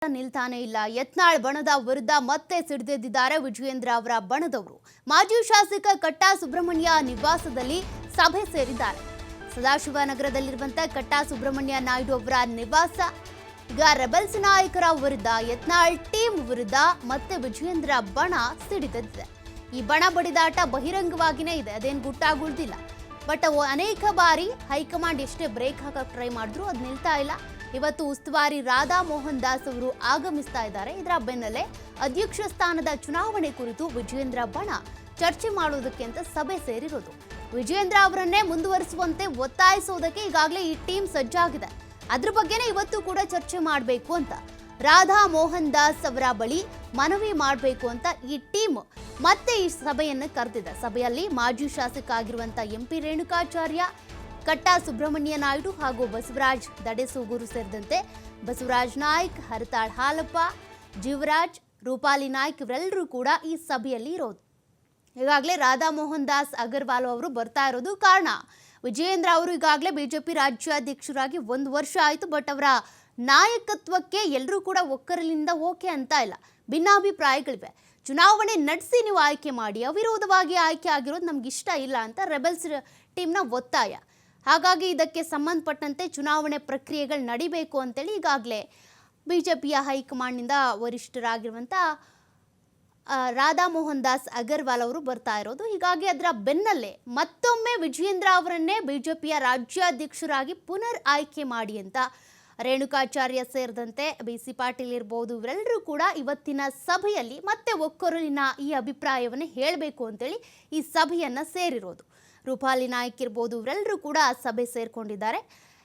ನಿಲ್ತಾನೆ ಇಲ್ಲ. ಯತ್ನಾಳ್ ಬಣದ ವಿರುದ್ಧ ಮತ್ತೆ ಸಿಡಿದೆದ್ದಿದ್ದಾರೆ ವಿಜಯೇಂದ್ರ ಅವರ ಬಣದವರು. ಮಾಜಿ ಶಾಸಕ ಕಟ್ಟಾ ಸುಬ್ರಹ್ಮಣ್ಯ ನಿವಾಸದಲ್ಲಿ ಸಭೆ ಸೇರಿದ್ದಾರೆ. ಸದಾಶಿವನಗರದಲ್ಲಿರುವಂತಹ ಕಟ್ಟಾ ಸುಬ್ರಹ್ಮಣ್ಯ ನಾಯ್ಡು ಅವರ ನಿವಾಸ. ಈಗ ರೆಬೆಲ್ಸ್ ನಾಯಕರ ವಿರುದ್ಧ ಯತ್ನಾಳ್ ಟೀಮ್ ವಿರುದ್ಧ ಮತ್ತೆ ವಿಜಯೇಂದ್ರ ಬಣ ಸಿಡಿದೆದ್ದಿದೆ. ಈ ಬಣ ಬಡಿದಾಟ ಬಹಿರಂಗವಾಗಿನೇ ಇದೆ, ಅದೇನು ಗುಟ್ಟಾಗುಳ್ದಿಲ್ಲ. ಬಟ್ ಅನೇಕ ಬಾರಿ ಹೈಕಮಾಂಡ್ ಎಷ್ಟೇ ಬ್ರೇಕ್ ಹಾಕಕ್ಕೆ ಟ್ರೈ ಮಾಡಿದ್ರು ಅದು ನಿಲ್ತಾ ಇಲ್ಲ. ಇವತ್ತು ಉಸ್ತುವಾರಿ ರಾಧಾ ಮೋಹನ್ ದಾಸ್ ಅವರು ಆಗಮಿಸ್ತಾ ಇದ್ದಾರೆ. ಇದರ ಬೆನ್ನಲ್ಲೇ ಅಧ್ಯಕ್ಷ ಸ್ಥಾನದ ಚುನಾವಣೆ ಕುರಿತು ವಿಜಯೇಂದ್ರ ಬಣ ಚರ್ಚೆ ಮಾಡೋದಕ್ಕೆ ಅಂತ ಸಭೆ ಸೇರಿರೋದು. ವಿಜಯೇಂದ್ರ ಅವರನ್ನೇ ಮುಂದುವರಿಸುವಂತೆ ಒತ್ತಾಯಿಸೋದಕ್ಕೆ ಈಗಾಗಲೇ ಈ ಟೀಮ್ ಸಜ್ಜಾಗಿದೆ. ಅದ್ರ ಬಗ್ಗೆನೇ ಇವತ್ತು ಕೂಡ ಚರ್ಚೆ ಮಾಡಬೇಕು ಅಂತ ರಾಧಾ ಮೋಹನ್ ದಾಸ್ ಅವರ ಬಳಿ ಮನವಿ ಮಾಡಬೇಕು ಅಂತ ಈ ಟೀಮ್ ಮತ್ತೆ ಈ ಸಭೆಯನ್ನು ಕರೆದಿದೆ. ಸಭೆಯಲ್ಲಿ ಮಾಜಿ ಶಾಸಕ ಆಗಿರುವಂತ ಎಂಪಿ ರೇಣುಕಾಚಾರ್ಯ, ಕಟ್ಟಾ ಸುಬ್ರಹ್ಮಣ್ಯ ನಾಯ್ಡು ಹಾಗೂ ಬಸವರಾಜ್ ದಡೆಸೂಗೂರು ಸೇರಿದಂತೆ ಬಸವರಾಜ್ ನಾಯ್ಕ್, ಹರತಾಳ್ ಹಾಲಪ್ಪ, ಜೀವರಾಜ್, ರೂಪಾಲಿ ನಾಯ್ಕ್ ಇವರೆಲ್ಲರೂ ಕೂಡ ಈ ಸಭೆಯಲ್ಲಿ ಇರೋದು. ಈಗಾಗಲೇ ರಾಧಾ ಮೋಹನ್ ದಾಸ್ ಅಗರ್ವಾಲ್ ಅವರು ಬರ್ತಾ ಇರೋದು ಕಾರಣ ವಿಜಯೇಂದ್ರ ಅವರು ಈಗಾಗಲೇ ಬಿಜೆಪಿ ರಾಜ್ಯಾಧ್ಯಕ್ಷರಾಗಿ 1 ವರ್ಷ ಆಯಿತು. ಬಟ್ ಅವರ ನಾಯಕತ್ವಕ್ಕೆ ಎಲ್ಲರೂ ಕೂಡ ಒಕ್ಕರಲಿಂದ ಓಕೆ ಅಂತ ಇಲ್ಲ, ಭಿನ್ನಾಭಿಪ್ರಾಯಗಳಿವೆ. ಚುನಾವಣೆ ನಡೆಸಿ ನೀವು ಆಯ್ಕೆ ಮಾಡಿ, ಅವಿರೋಧವಾಗಿ ಆಯ್ಕೆ ಆಗಿರೋದು ನಮ್ಗೆ ಇಷ್ಟ ಇಲ್ಲ ಅಂತ ರೆಬೆಲ್ಸ್ ಟೀಮ್ನ ಒತ್ತಾಯ. ಹಾಗಾಗಿ ಇದಕ್ಕೆ ಸಂಬಂಧಪಟ್ಟಂತೆ ಚುನಾವಣೆ ಪ್ರಕ್ರಿಯೆಗಳು ನಡಿಬೇಕು ಅಂತೇಳಿ ಈಗಾಗಲೇ ಬಿಜೆಪಿಯ ಹೈಕಮಾಂಡ್ನಿಂದ ವರಿಷ್ಠರಾಗಿರುವಂಥ ರಾಧಾ ಮೋಹನ್ ದಾಸ್ ಅಗರ್ವಾಲ್ ಅವರು ಬರ್ತಾ ಇರೋದು. ಹೀಗಾಗಿ ಅದರ ಬೆನ್ನಲ್ಲೇ ಮತ್ತೊಮ್ಮೆ ವಿಜಯೇಂದ್ರ ಅವರನ್ನೇ ಬಿಜೆಪಿಯ ರಾಜ್ಯಾಧ್ಯಕ್ಷರಾಗಿ ಪುನರ್ ಆಯ್ಕೆ ಮಾಡಿ ಅಂತ ರೇಣುಕಾಚಾರ್ಯ ಸೇರಿದಂತೆ BC ಪಾಟೀಲ್ ಇರ್ಬೋದು, ಇವರೆಲ್ಲರೂ ಕೂಡ ಇವತ್ತಿನ ಸಭೆಯಲ್ಲಿ ಮತ್ತೆ ಒಕ್ಕೊರಲಿನ ಈ ಅಭಿಪ್ರಾಯವನ್ನು ಹೇಳಬೇಕು ಅಂತೇಳಿ ಈ ಸಭೆಯನ್ನು ಸೇರಿರೋದು. ರೂಪಾಲಿ ನಾಯ್ಕ್ ಇರ್ಬೋದು, ಇವರೆಲ್ಲರೂ ಕೂಡ ಸಭೆ ಸೇರ್ಕೊಂಡಿದ್ದಾರೆ.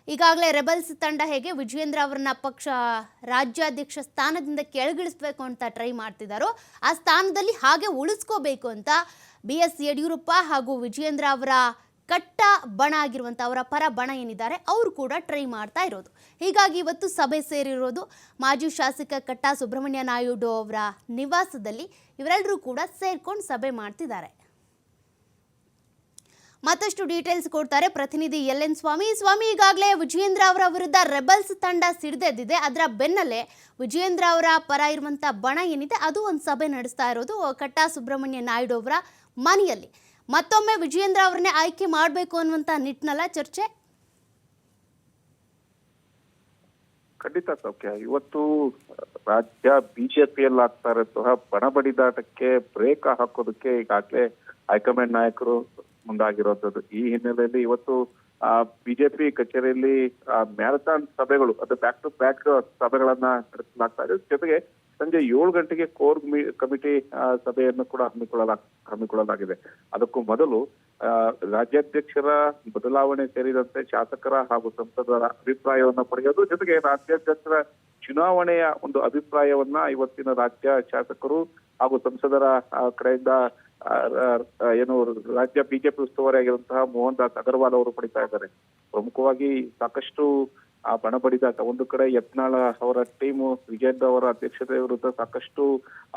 ಈಗಾಗಲೇ ರೆಬೆಲ್ಸ್ ತಂಡ ಹೇಗೆ ವಿಜಯೇಂದ್ರ ಅವರನ್ನ ಪಕ್ಷ ರಾಜ್ಯಾಧ್ಯಕ್ಷ ಸ್ಥಾನದಿಂದ ಕೆಳಗಿಳಿಸಬೇಕು ಅಂತ ಟ್ರೈ ಮಾಡ್ತಿದ್ದಾರೋ ಆ ಸ್ಥಾನದಲ್ಲಿ ಹಾಗೆ ಉಳಿಸ್ಕೋಬೇಕು ಅಂತ BS ಯಡಿಯೂರಪ್ಪ ಹಾಗೂ ವಿಜಯೇಂದ್ರ ಅವರ ಕಟ್ಟ ಬಣ ಆಗಿರುವಂಥ ಅವರ ಪರ ಬಣ ಏನಿದ್ದಾರೆ ಅವರು ಕೂಡ ಟ್ರೈ ಮಾಡ್ತಾ ಇರೋದು. ಹೀಗಾಗಿ ಇವತ್ತು ಸಭೆ ಸೇರಿರೋದು ಮಾಜಿ ಶಾಸಕ ಕಟ್ಟಾ ಸುಬ್ರಹ್ಮಣ್ಯ ನಾಯ್ಡು ಅವರ ನಿವಾಸದಲ್ಲಿ ಇವರೆಲ್ಲರೂ ಕೂಡ ಸೇರ್ಕೊಂಡು ಸಭೆ ಮಾಡ್ತಿದ್ದಾರೆ. ಮತ್ತಷ್ಟು ಡೀಟೇಲ್ಸ್ ಕೊಡ್ತಾರೆ ಪ್ರತಿನಿಧಿ LN ಸ್ವಾಮಿ. ಈಗಾಗಲೇ ವಿಜಯೇಂದ್ರ ಅವರ ವಿರುದ್ಧ ರೆಬೆಲ್ಸ್ ತಂಡ ಸಿಡಿದೆದ್ದಿದೆ. ಅದರ ಬೆನ್ನಲ್ಲೇ ವಿಜಯೇಂದ್ರ ಅವರ ಪರ ಇರುವಂಥ ಬಣ ಏನಿದೆ ಅದು ಒಂದು ಸಭೆ ನಡೆಸ್ತಾ ಇರೋದು ಕಟ್ಟಾ ಸುಬ್ರಹ್ಮಣ್ಯ ನಾಯ್ಡು ಅವರ ಮನೆಯಲ್ಲಿ. ಮತ್ತೊಮ್ಮೆ ವಿಜಯೇಂದ್ರ ಅವರನ್ನೇ ಆಯ್ಕೆ ಮಾಡಬೇಕು ಅನ್ನುವಂಥ ನಿಟ್ಟಿನಲ್ಲ ಚರ್ಚೆ. ಖಂಡಿತ ಸೌಖ್ಯ. ಇವತ್ತು ರಾಜ್ಯ ಬಿಜೆಪಿಯಲ್ಲಿ ಆಗ್ತಾ ಇರುವಂತಹ ಬಣ ಬಡಿದಾಟಕ್ಕೆ ಬ್ರೇಕ್ ಹಾಕೋದಕ್ಕೆ ಈಗಾಗಲೇ ಹೈಕಮಾಂಡ್ ನಾಯಕರು ಮುಂದಾಗಿರೋದು. ಈ ಹಿನ್ನೆಲೆಯಲ್ಲಿ ಇವತ್ತು ಬಿಜೆಪಿ ಕಚೇರಿಯಲ್ಲಿ ಮ್ಯಾರಥಾನ್ ಸಭೆಗಳು, ಅದು ಬ್ಯಾಕ್ ಟು ಬ್ಯಾಕ್ ಸಭೆಗಳನ್ನ ನಡೆಸಲಾಗ್ತಾ ಇದೆ. ಜೊತೆಗೆ ಸಂಜೆ 7 ಗಂಟೆಗೆ ಕೋರ್ ಕಮಿಟಿ ಸಭೆಯನ್ನು ಕೂಡ ಹಮ್ಮಿಕೊಳ್ಳಲಾಗಿದೆ. ಅದಕ್ಕೂ ಮೊದಲು ರಾಜ್ಯಾಧ್ಯಕ್ಷರ ಬದಲಾವಣೆ ಸೇರಿದಂತೆ ಶಾಸಕರ ಹಾಗೂ ಸಂಸದರ ಅಭಿಪ್ರಾಯವನ್ನ ಪಡೆಯೋದು, ಜೊತೆಗೆ ರಾಜ್ಯಾಧ್ಯಕ್ಷರ ಚುನಾವಣೆಯ ಒಂದು ಅಭಿಪ್ರಾಯವನ್ನ ಇವತ್ತಿನ ರಾಜ್ಯ ಶಾಸಕರು ಹಾಗೂ ಸಂಸದರ ಕಡೆಯಿಂದ ಏನು ರಾಜ್ಯ ಬಿಜೆಪಿ ಉಸ್ತುವಾರಿ ಆಗಿರುವಂತಹ ಮೋಹನ್ ದಾಸ್ ಅಗರ್ವಾಲ್ ಅವರು ಪಡಿತಾ ಇದ್ದಾರೆ. ಪ್ರಮುಖವಾಗಿ ಸಾಕಷ್ಟು ಬಣ ಬಡಿದಾಟ, ಒಂದು ಕಡೆ ಯತ್ನಾಳ್ ಅವರ ಟೀಮು ವಿಜಯೇಂದ್ರ ಅವರ ಅಧ್ಯಕ್ಷತೆ ವಿರುದ್ಧ ಸಾಕಷ್ಟು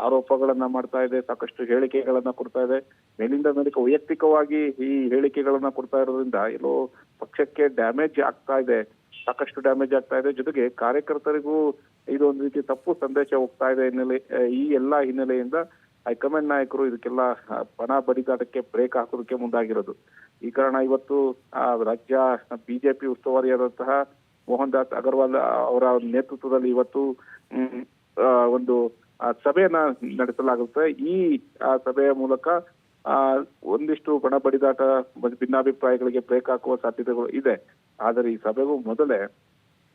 ಆರೋಪಗಳನ್ನ ಮಾಡ್ತಾ ಇದೆ, ಸಾಕಷ್ಟು ಹೇಳಿಕೆಗಳನ್ನ ಕೊಡ್ತಾ ಇದೆ. ಮೇಲಿಂದ ಮೇಲಕ್ಕೆ ವೈಯಕ್ತಿಕವಾಗಿ ಈ ಹೇಳಿಕೆಗಳನ್ನ ಕೊಡ್ತಾ ಇರೋದ್ರಿಂದ ಎಲ್ಲೋ ಪಕ್ಷಕ್ಕೆ ಡ್ಯಾಮೇಜ್ ಆಗ್ತಾ ಇದೆ, ಸಾಕಷ್ಟು ಡ್ಯಾಮೇಜ್ ಆಗ್ತಾ ಇದೆ. ಜೊತೆಗೆ ಕಾರ್ಯಕರ್ತರಿಗೂ ಇದು ಒಂದು ರೀತಿ ತಪ್ಪು ಸಂದೇಶ ಹೋಗ್ತಾ ಇದೆ. ಈ ಎಲ್ಲಾ ಹಿನ್ನೆಲೆಯಿಂದ ಹೈಕಮಾಂಡ್ ನಾಯಕರು ಇದಕ್ಕೆಲ್ಲ ಬಣ ಬಡಿದಾಟಕ್ಕೆ ಬ್ರೇಕ್ ಹಾಕೋದಕ್ಕೆ ಮುಂದಾಗಿರೋದು. ಈ ಕಾರಣ ಇವತ್ತು ರಾಜ್ಯ ಬಿಜೆಪಿ ಉಸ್ತುವಾರಿಯಾದಂತಹ ಮೋಹನ್ ದಾಸ್ ಅಗರ್ವಾಲ್ ಅವರ ನೇತೃತ್ವದಲ್ಲಿ ಇವತ್ತು ಒಂದು ಸಭೆಯನ್ನ ನಡೆಸಲಾಗುತ್ತೆ. ಈ ಸಭೆಯ ಮೂಲಕ ಒಂದಿಷ್ಟು ಬಣ ಬಡಿದಾಟ, ಭಿನ್ನಾಭಿಪ್ರಾಯಗಳಿಗೆ ಬ್ರೇಕ್ ಹಾಕುವ ಸಾಧ್ಯತೆಗಳು ಇದೆ. ಆದರೆ ಈ ಸಭೆಗೂ ಮೊದಲೇ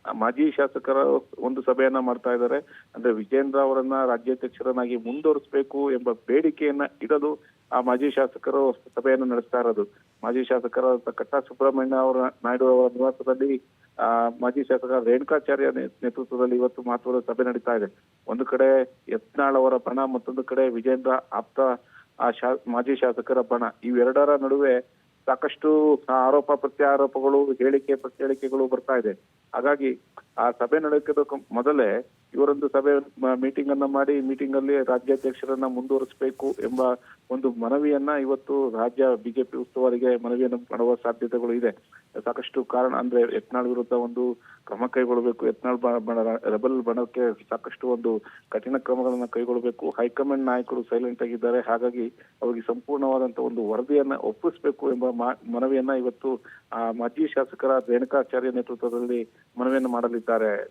ಮಾಜಿ ಶಾಸಕರು ಒಂದು ಸಭೆಯನ್ನ ಮಾಡ್ತಾ ಇದ್ದಾರೆ. ಅಂದ್ರೆ ವಿಜಯೇಂದ್ರ ಅವರನ್ನ ರಾಜ್ಯಾಧ್ಯಕ್ಷರನ್ನಾಗಿ ಮುಂದುವರಿಸಬೇಕು ಎಂಬ ಬೇಡಿಕೆಯನ್ನ ಇಡಲು ಆ ಮಾಜಿ ಶಾಸಕರು ಸಭೆಯನ್ನು ನಡೆಸ್ತಾ ಇರೋದು. ಮಾಜಿ ಶಾಸಕರ ಕಟ್ಟಾ ಸುಬ್ರಹ್ಮಣ್ಯ ನಾಯ್ಡು ಅವರ ನಿವಾಸದಲ್ಲಿ ಮಾಜಿ ಶಾಸಕ ರೇಣುಕಾಚಾರ್ಯ ನೇತೃತ್ವದಲ್ಲಿ ಇವತ್ತು ಮಹತ್ವದ ಸಭೆ ನಡೀತಾ ಇದೆ. ಒಂದು ಕಡೆ ಯತ್ನಾಳ್ ಅವರ ಬಣ, ಮತ್ತೊಂದು ಕಡೆ ವಿಜಯೇಂದ್ರ ಆಪ್ತ ಮಾಜಿ ಶಾಸಕರ ಬಣ. ಇವೆರಡರ ನಡುವೆ ಸಾಕಷ್ಟು ಆರೋಪ ಪ್ರತ್ಯಾರೋಪಗಳು, ಹೇಳಿಕೆ ಪ್ರತ್ಯೇಳಿಕೆಗಳು ಬರ್ತಾ ಇದೆ. ಹಾಗಾಗಿ ಆ ಸಭೆ ನಡೆಯೋದಕ್ಕೆ ಮೊದಲೇ ಇವರೊಂದು ಸಭೆ ಮೀಟಿಂಗ್ ಅನ್ನ ಮಾಡಿ ಮೀಟಿಂಗ್ ಅಲ್ಲಿ ರಾಜ್ಯಾಧ್ಯಕ್ಷರನ್ನ ಮುಂದುವರಿಸಬೇಕು ಎಂಬ ಒಂದು ಮನವಿಯನ್ನ ಇವತ್ತು ರಾಜ್ಯ ಬಿಜೆಪಿ ಉಸ್ತುವಾರಿಗೆ ಮನವಿಯನ್ನು ಮಾಡುವ ಸಾಧ್ಯತೆಗಳು ಇದೆ. ಸಾಕಷ್ಟು ಕಾರಣ ಅಂದ್ರೆ ಯತ್ನಾಳ್ ವಿರುದ್ಧ ಒಂದು ಕ್ರಮ ಕೈಗೊಳ್ಳಬೇಕು, ಯತ್ನಾಳ್ ರೆಬಲ್ ಬಣಕ್ಕೆ ಸಾಕಷ್ಟು ಒಂದು ಕಠಿಣ ಕ್ರಮಗಳನ್ನ ಕೈಗೊಳ್ಳಬೇಕು. ಹೈಕಮಾಂಡ್ ನಾಯಕರು ಸೈಲೆಂಟ್ ಆಗಿದ್ದಾರೆ, ಹಾಗಾಗಿ ಅವರಿಗೆ ಸಂಪೂರ್ಣವಾದಂತ ಒಂದು ವರದಿಯನ್ನ ಒಪ್ಪಿಸಬೇಕು ಎಂಬ ಮನವಿಯನ್ನ ಇವತ್ತು ಮಾಜಿ ಶಾಸಕರ ರೇಣುಕಾಚಾರ್ಯ ನೇತೃತ್ವದಲ್ಲಿ ಮನವಿಯನ್ನು ಮಾಡಲಿದ್ದಾರೆ.